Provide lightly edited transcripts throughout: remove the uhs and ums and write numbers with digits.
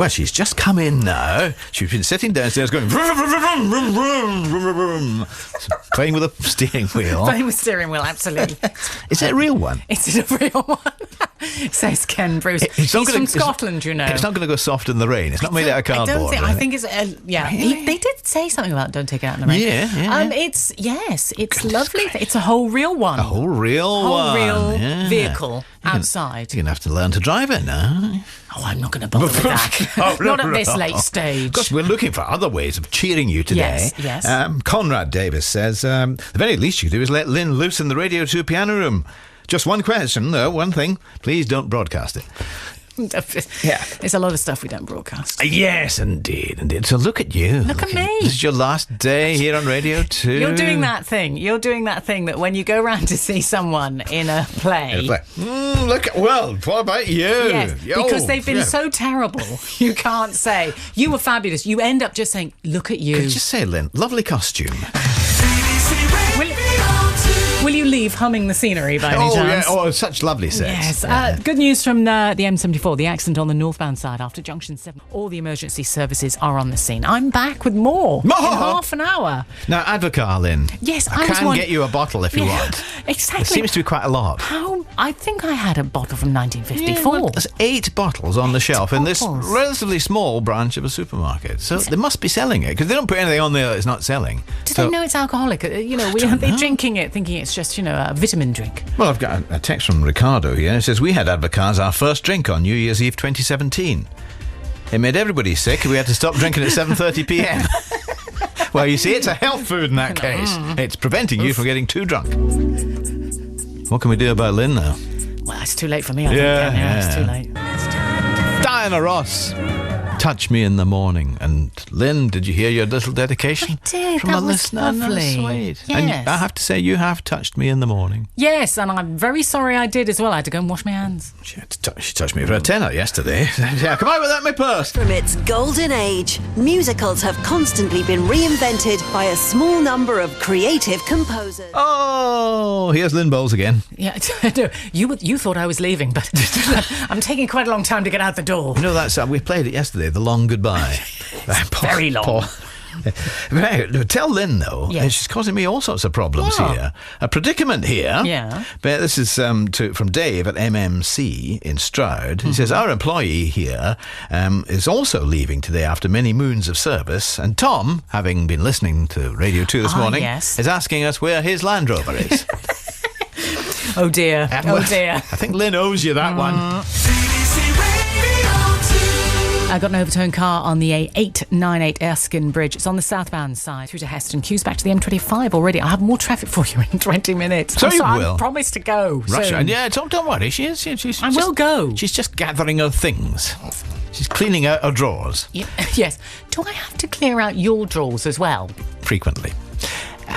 Well, she's just come in now. She's been sitting downstairs going vroom, vroom, vroom, vroom, vroom, vroom, vroom, playing with a steering wheel. Playing with steering wheel, absolutely. Is it a real one? It's a real one, says Ken Bruce. He's from Scotland, you know. It's not going to go soft in the rain. It's not made out of cardboard. I think it's yeah. Really? They did say something about don't take it out in the rain. Yeah. It's lovely. It's a whole real one. A whole real vehicle outside. You're going to have to learn to drive it now. Oh, I'm not going to bother with that. Not at this late stage. Of course, we're looking for other ways of cheering you today. Yes. Conrad Davis says, the very least you can do is let Lynn loose in the Radio 2 piano room. Just one question, though, one thing. Please don't broadcast it. Yeah. There's a lot of stuff we don't broadcast. Yes, indeed. So look at you. Look at me. This is your last day here on Radio 2. You're doing that thing that when you go round to see someone in a play. What about you? Yes, because they've been so terrible, you can't say, you were fabulous. You end up just saying, look at you. Could you just say, Lynn, lovely costume. Will you leave humming the scenery by any chance? Yeah. Such lovely sets. Yes. Good news from the M74. The accident on the northbound side after Junction 7. All the emergency services are on the scene. I'm back with more in half an hour. Now, Advocar, Lynn. Yes, I can get you a bottle if you want. Exactly. It seems to be quite a lot. I think I had a bottle from 1954. Yeah, there's 8 bottles on the shelf in this relatively small branch of a supermarket. So they must be selling it because they don't put anything on there that's not selling. Do they know it's alcoholic? They're drinking it thinking it's just, a vitamin drink. Well, I've got a text from Ricardo here. It says, we had Advocars our first drink on New Year's Eve 2017. It made everybody sick. We had to stop drinking at 7:30 p.m. Well, you see, it's a health food in that case. It's preventing you from getting too drunk. What can we do about Lynn now? Well, it's too late for me, I think. Yeah, it's too late. Diana Ross. Touch Me in the Morning. And Lynn, did you hear your little dedication? I did. From that a was listener? lovely. Sweet. Yes. And I have to say, you have touched me in the morning. Yes, and I'm very sorry I did as well. I had to go and wash my hands. She touched me for a tenner yesterday. Yeah, come out with that, my purse. From its golden age, musicals have constantly been reinvented by a small number of creative composers. Oh, here's Lynn Bowles again. Yeah, you thought I was leaving, but I'm taking quite a long time to get out the door. You know, we played it yesterday, The Long Goodbye. Very long. Tell Lynn, though, she's causing me all sorts of problems here. A predicament here. Yeah. But this is from Dave at MMC in Stroud. He says, our employee here is also leaving today after many moons of service. And Tom, having been listening to Radio 2 this morning, is asking us where his Land Rover is. Oh, dear. I think Lynn owes you that one. I got an overturned car on the A898 Erskine Bridge. It's on the southbound side through to Heston. Queues back to the M25 already. I'll have more traffic for you in 20 minutes. So you will. I promised to go Russia. Yeah, don't worry. I will go. She's just gathering her things. She's cleaning out her drawers. Yes. Do I have to clear out your drawers as well? Frequently.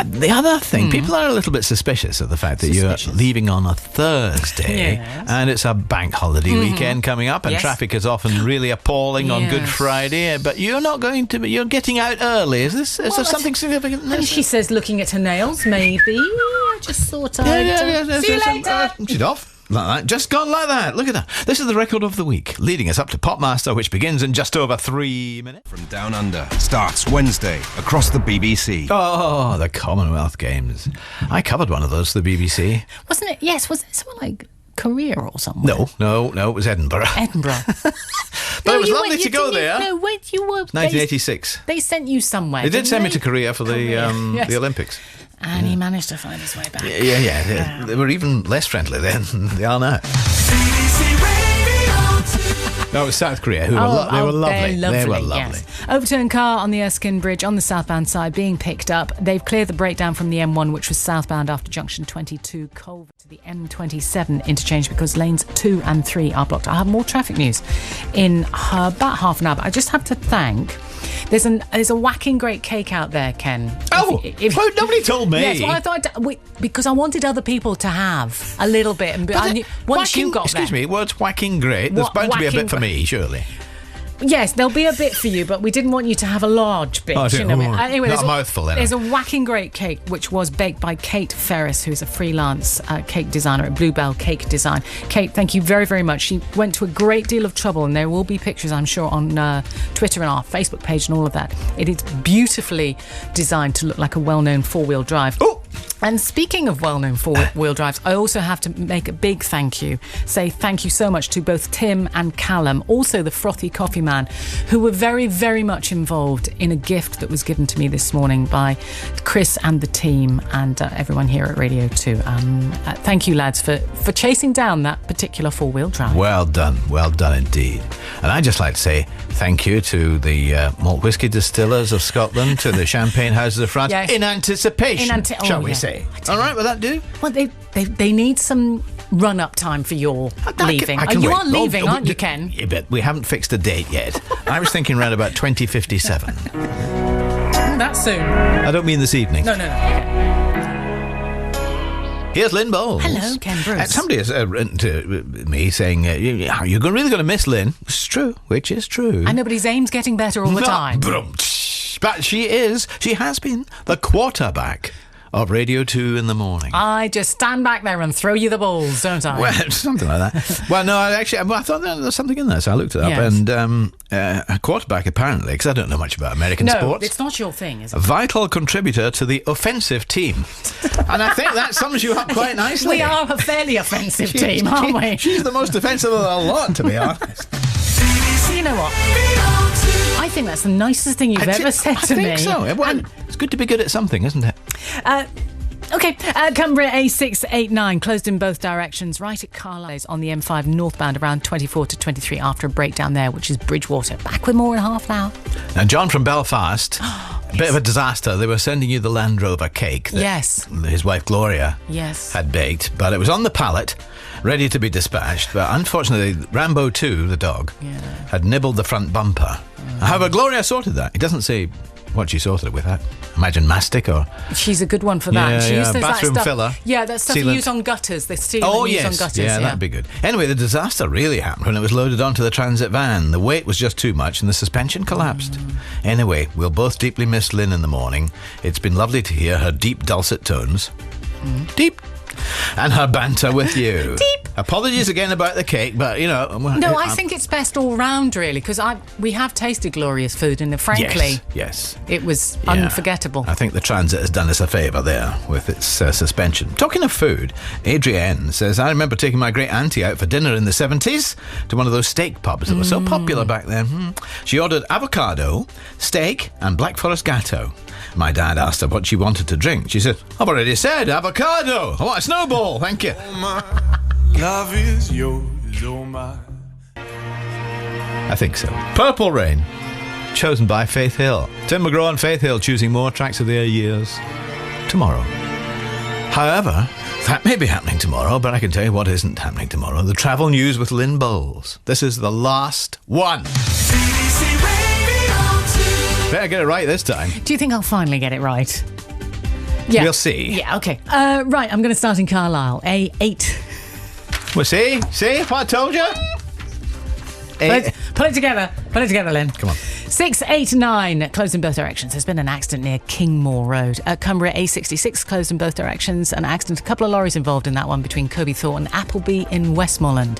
The other thing, people are a little bit suspicious of the fact that you're leaving on a Thursday and it's a bank holiday weekend coming up and traffic is often really appalling on Good Friday, but you're not going to be, you're getting out early. Is there something significant? And she says looking at her nails, maybe. I just thought I'd... See you later. She's off. Like that. Just gone like that. Look at that. This is the record of the week, leading us up to Popmaster, which begins in just over 3 minutes. From Down Under starts Wednesday across the BBC. Oh, the Commonwealth Games. I covered one of those for the BBC. Wasn't it? Yes. Was it somewhere like Korea or something? No, it was Edinburgh. But it was lovely to go there. No, wait, you were... 1986. They sent you somewhere. They did send me to Korea for the Olympics. And he managed to find his way back. Yeah. They were even less friendly then than they are now. No, it was South Korea. They were lovely. They were lovely. Yes. Overturned car on the Erskine Bridge on the southbound side being picked up. They've cleared the breakdown from the M1, which was southbound after junction 22, Culver to the M27 interchange because lanes 2 and 3 are blocked. I have more traffic news in about half an hour. But I just have to thank... There's a whacking great cake out there, Ken. Nobody told me. Yes, well, I thought because I wanted other people to have a little bit, and once you got there. Excuse me, word's whacking great. There's bound to be a bit for me, surely. Yes, there'll be a bit for you, but we didn't want you to have a large bit. Anyway, not a mouthful then. There's a whacking great cake, which was baked by Kate Ferris, who's a freelance cake designer at Bluebell Cake Design. Kate, thank you very, very much. She went to a great deal of trouble, and there will be pictures, I'm sure, on Twitter and our Facebook page and all of that. It is beautifully designed to look like a well-known four-wheel drive. Oh! And speaking of well-known four-wheel drives, I also have to make a big say thank you so much to both Tim and Callum, also the Frothy Coffee Man, who were very, very much involved in a gift that was given to me this morning by Chris and the team and everyone here at Radio 2. Thank you, lads, for chasing down that particular four-wheel drive. Well done indeed. And I'd just like to say thank you to the malt whisky distillers of Scotland, to the champagne houses of France, yes. in anticipation, shall we say. All right, will that do? Well, they need some run-up time for your leaving. You are leaving, aren't you, Ken? Yeah, but we haven't fixed a date yet. I was thinking around about 2057. That's soon. I don't mean this evening. No. Okay. Here's Lynn Bowles. Hello, Ken Bruce. Somebody has written to me saying, you're really going to miss Lynn. Which is true. I know, but his aim's getting better all the time. But she has been the quarterback of Radio 2 in the morning. I just stand back there and throw you the balls, don't I? Well, something like that. Well, no, I thought there was something in there, so I looked it up. Yes. And a quarterback, apparently, because I don't know much about American sports. No, it's not your thing, is it? A vital contributor to the offensive team. And I think that sums you up quite nicely. We are a fairly offensive team, aren't we? She's the most offensive of the lot, to be honest. You know what? I think that's the nicest thing you've ever said to me. I think so. Well, it's good to be good at something, isn't it? Okay, Cumbria A689 closed in both directions right at Carlisle on the M5 northbound around 24 to 23 after a breakdown there, which is Bridgewater. Back with more in half an hour. Now, John from Belfast, a bit of a disaster. They were sending you the Land Rover cake that his wife Gloria had baked, but it was on the pallet, ready to be dispatched. But unfortunately, Rambo 2, the dog, had nibbled the front bumper. However, Gloria sorted that. It doesn't say what she sorted it with. I imagine mastic or... She's a good one for that. She uses bathroom that stuff, filler. Yeah, that stuff you use on gutters. The steel you use on gutters. Yeah, that'd be good. Anyway, the disaster really happened when it was loaded onto the transit van. The weight was just too much and the suspension collapsed. Anyway, we'll both deeply miss Lynn in the morning. It's been lovely to hear her deep dulcet tones. Deep. And her banter with you. Deep. Apologies again about the cake, but, you know... No, I think it's best all round, really, because we have tasted Gloria's food, and frankly... Yes. It was unforgettable. I think the transit has done us a favour there with its suspension. Talking of food, Adrienne says, I remember taking my great auntie out for dinner in the 70s to one of those steak pubs that were so popular back then. She ordered avocado, steak and Black Forest Gatto. My dad asked her what she wanted to drink. She said, I've already said avocado. I want a snowball, thank you. Oh my, love is yours, oh my. I think so. Purple Rain, chosen by Faith Hill. Tim McGraw and Faith Hill choosing more tracks of their years tomorrow. However, that may be happening tomorrow, but I can tell you what isn't happening tomorrow. The travel news with Lynn Bowles. This is the last one. Better get it right this time. Do you think I'll finally get it right? Yeah. We'll see. Yeah, okay. Right, I'm going to start in Carlisle. A8. Well, see what I told you? Pull it together, Lynn. Come on. 689, closed in both directions. There's been an accident near Kingmore Road. Cumbria A66, closed in both directions. An accident, a couple of lorries involved in that one between Kirby Thorpe and Appleby in Westmoreland.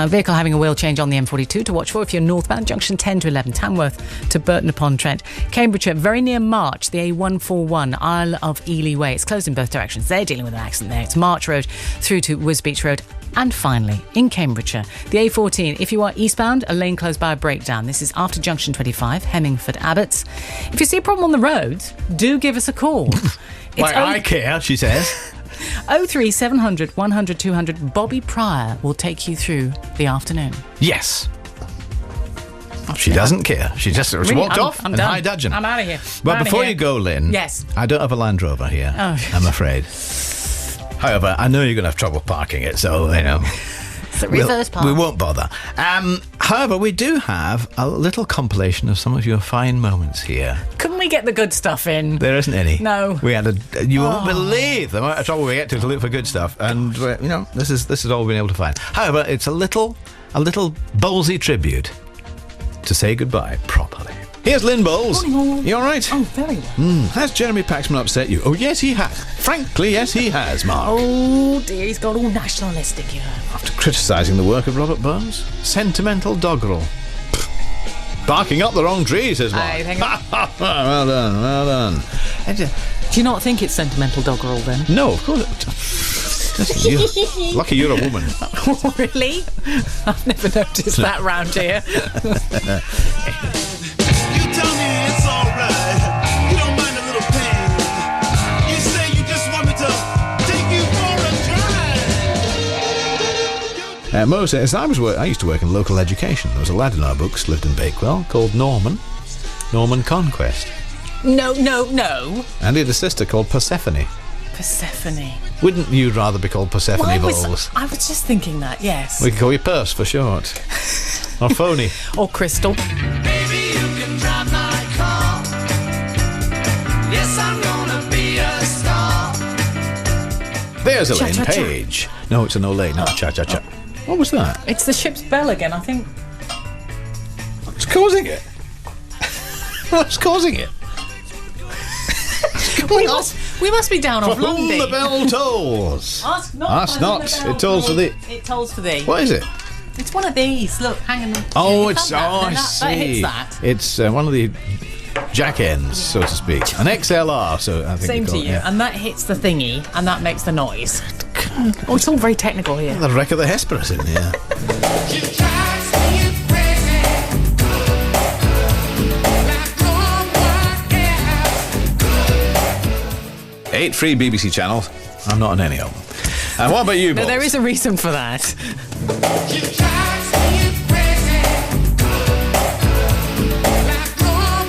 Vehicle having a wheel change on the M42 to watch for if you're northbound, junction 10 to 11, Tamworth to Burton-upon-Trent. Cambridgeshire, very near March, the A141, Isle of Ely Way. It's closed in both directions. They're dealing with an accident there. It's March Road through to Wisbeach Road. And finally, in Cambridgeshire, the A14, if you are eastbound, a lane closed by a breakdown. This is after junction 25, Hemmingford Abbots. If you see a problem on the road, do give us a call. I care, she says. 03700 100 200. Bobby Pryor will take you through the afternoon. Yes. She doesn't care. She just walked off I'm and done. high dudgeon. I'm out of here. But before you go, Lynn, yes, I don't have a Land Rover here, I'm afraid. However, I know you're going to have trouble parking it, so, you know... It's a reverse park. We won't bother. However, we do have a little compilation of some of your fine moments here. Couldn't we get the good stuff in? There isn't any. No. We had you won't believe the amount of trouble we get to look for good stuff, and you know this is all we've been able to find. However, it's a little ballsy tribute to say goodbye properly. Here's Lynn Bowles. Morning, all. You all right? Oh, very well. Has Jeremy Paxman upset you? Oh, yes, he has. Frankly, yes, he has, Mark. Oh, dear, he's got all nationalistic here. After criticising the work of Robert Burns, sentimental doggerel. Barking up the wrong tree, says Mark. Aye, thank you. Well done, well done. Do you not think it's sentimental doggerel, then? No, of course. Lucky you're a woman. Oh, really? I've never noticed that round here. You tell me it's alright. You don't mind a little pain. You say you just want me to take you for a drive. Mo says, I used to work in local education. There was a lad in our books, lived in Bakewell, called Norman Conquest. No. And he had a sister called Persephone. Persephone. Wouldn't you rather be called Persephone I Bowles? was just thinking that, yes. We could call you Purse for short. Or Phony. Or Crystal. Baby, you can drive my car. Yes, I'm gonna be a star. There's Elaine Cha-cha-cha. Page. No, it's an Olay, not cha-cha-cha. What was that? It's the ship's bell again, I think. What's causing it? What's causing it? We must be down For off whom Lundy. the bell tolls. Ask not. Ask by whom not. the bell It tolls for thee. It tolls for thee. What is it? It's one of these. Look, hanging. Oh, You it's... found Oh, that, I then see. That hits that. It's one of the jack ends, so to speak. An XLR, so I think Same we to call you. it, yeah. And that hits the thingy, and that makes the noise. Oh, it's all very technical here. The wreck of the Hesperus in here. She drives me crazy. Like no one else. 8 free BBC channels. I'm not on any of them. And what about you, No, Bob? there is a reason for that. She drives me crazy. Like no one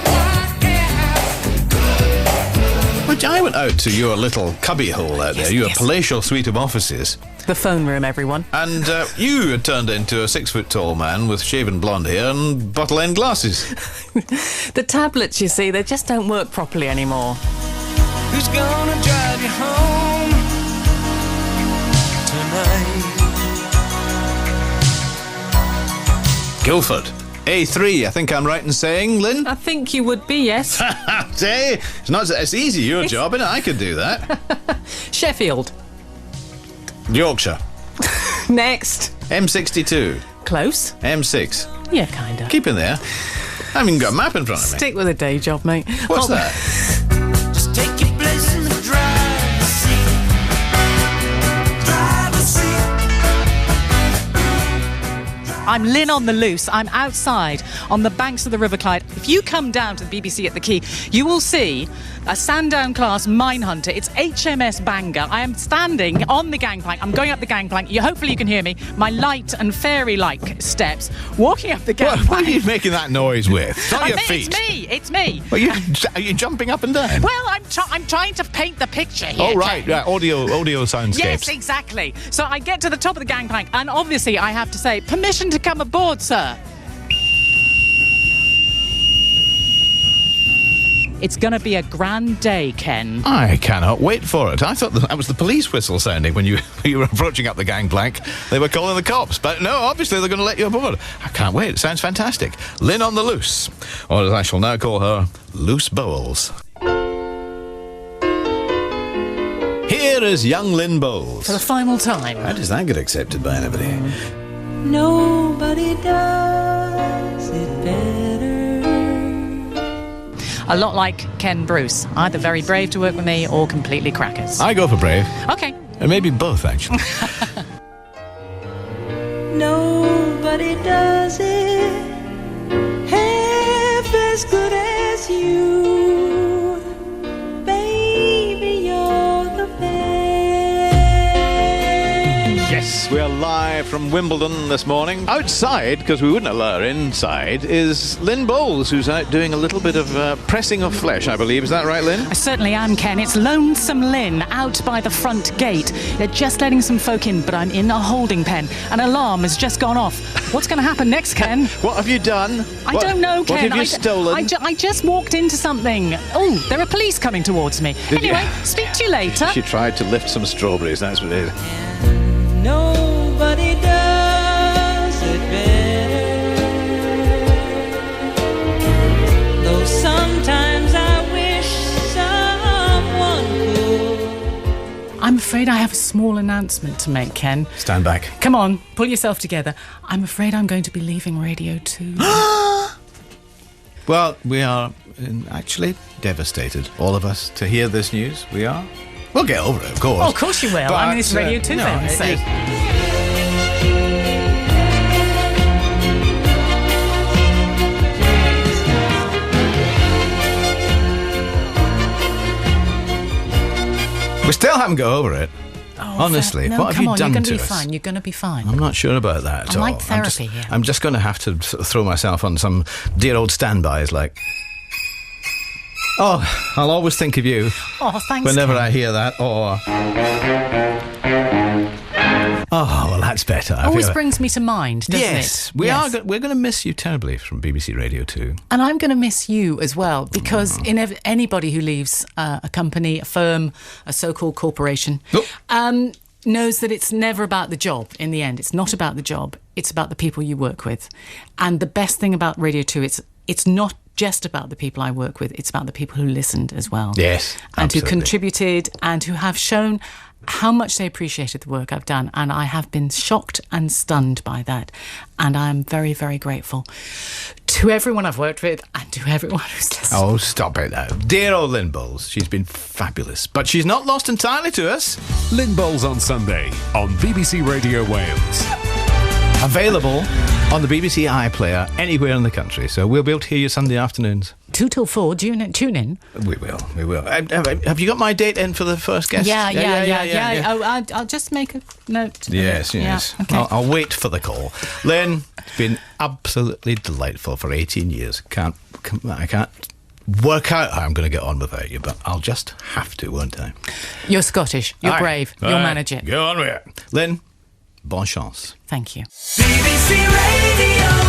else. Which I went out to your little cubby hole out there, your yes. palatial suite of offices, The phone room, everyone. and you had turned into a 6-foot-tall man with shaven blonde hair and bottle-end glasses. The tablets, you see, they just don't work properly anymore. Who's gonna drive you home tonight? Guildford. A3, I think I'm right in saying, Lynn? I think you would be, yes. Say, it's easy, your job, innit? I could do that. Sheffield. Yorkshire. Next. M62. Close. M6. Yeah, kind of. Keep in there. I haven't even got a map in front of me. Stick with a day job, mate. What's Oh, that? Just take your place in the driver's seat. Driver's seat. I'm Lynn on the loose. I'm outside on the banks of the River Clyde. If you come down to the BBC at the Quay, you will see a Sandown-class minehunter. It's HMS Bangor. I am standing on the gangplank. I'm going up the gangplank. Hopefully you can hear me. My light and fairy-like steps walking up the gangplank. What are you making that noise with? It's not your feet. It's me. Are you jumping up and down? Well, I'm trying to paint the picture here. Oh, right, Ken. right. Audio soundscapes. Yes, exactly. So I get to the top of the gangplank, and obviously I have to say, permission to come aboard, sir. It's going to be a grand day, Ken. I cannot wait for it. I thought that was the police whistle sounding when you were approaching up the gangplank. They were calling the cops. But no, obviously they're going to let you aboard. I can't wait. It sounds fantastic. Lynn on the loose. Or as I shall now call her, Loose Bowles. Here is young Lynn Bowles. For the final time. How does that get accepted by anybody? Nobody does it better. A lot like Ken Bruce. Either very brave to work with me or completely crackers. I go for brave. Okay. And maybe both, actually. Nobody does it half as good as you. Baby, you're the best. Yes, we are live from Wimbledon this morning. Outside, because we wouldn't allow her inside, is Lynn Bowles, who's out doing a little bit of pressing of flesh, I believe. Is that right, Lynn? I certainly am, Ken. It's Lonesome Lynn out by the front gate. They're just letting some folk in, but I'm in a holding pen. An alarm has just gone off. What's going to happen next, Ken? What have you done? I don't know, Ken. What have you stolen? I just walked into something. Oh, there are police coming towards me. Did you? Anyway, speak to you later. She tried to lift some strawberries, that's what it is. Nobody does it better. I'm afraid I have a small announcement to make, Ken. Stand back. Come on, pull yourself together. I'm afraid I'm going to be leaving Radio 2. Well, we are actually devastated, all of us, to hear this news. We are. We'll get over it, of course. Oh, of course you will. I mean, it's Radio 2 then. So. We still haven't got over it. Oh, honestly, no, what have you done you're to going to be us? fine. You're going to be fine. I'm not sure about that at I'm all. like therapy here. I'm just going to have to sort of throw myself on some dear old standbys like... Oh, I'll always think of you. Oh, thanks, whenever Ken. I hear that. Or... Oh, well, that's better. Always brings me to mind, doesn't yes, it? We're going to miss you terribly from BBC Radio 2. And I'm going to miss you as well, because anybody who leaves a company, a firm, a so-called corporation, knows that it's never about the job in the end. It's not about the job. It's about the people you work with. And the best thing about Radio 2, it's not just about the people I work with. It's about the people who listened as well. Yes, and absolutely. who contributed and who have shown how much they appreciated the work I've done. And I have been shocked and stunned by that. And I'm very, very grateful to everyone I've worked with and to everyone who's listened. Oh, stop it now. Dear old Lynn Bowles. She's been fabulous. But she's not lost entirely to us. Lynn Bowles on Sunday on BBC Radio Wales. Available on the BBC iPlayer anywhere in the country. So we'll be able to hear you Sunday afternoons. 2 till 4, tune in. We will. Have you got my date in for the first guest? Yeah. Oh, I'll just make a note. Yes. Yeah, okay. I'll wait for the call. Lynn, it's been absolutely delightful for 18 years. I can't work out how I'm going to get on without you, but I'll just have to, won't I? You're Scottish. You're Aye. brave. Aye. You'll manage it. Go on with it. Lynn, bonne chance. Thank you. BBC Radio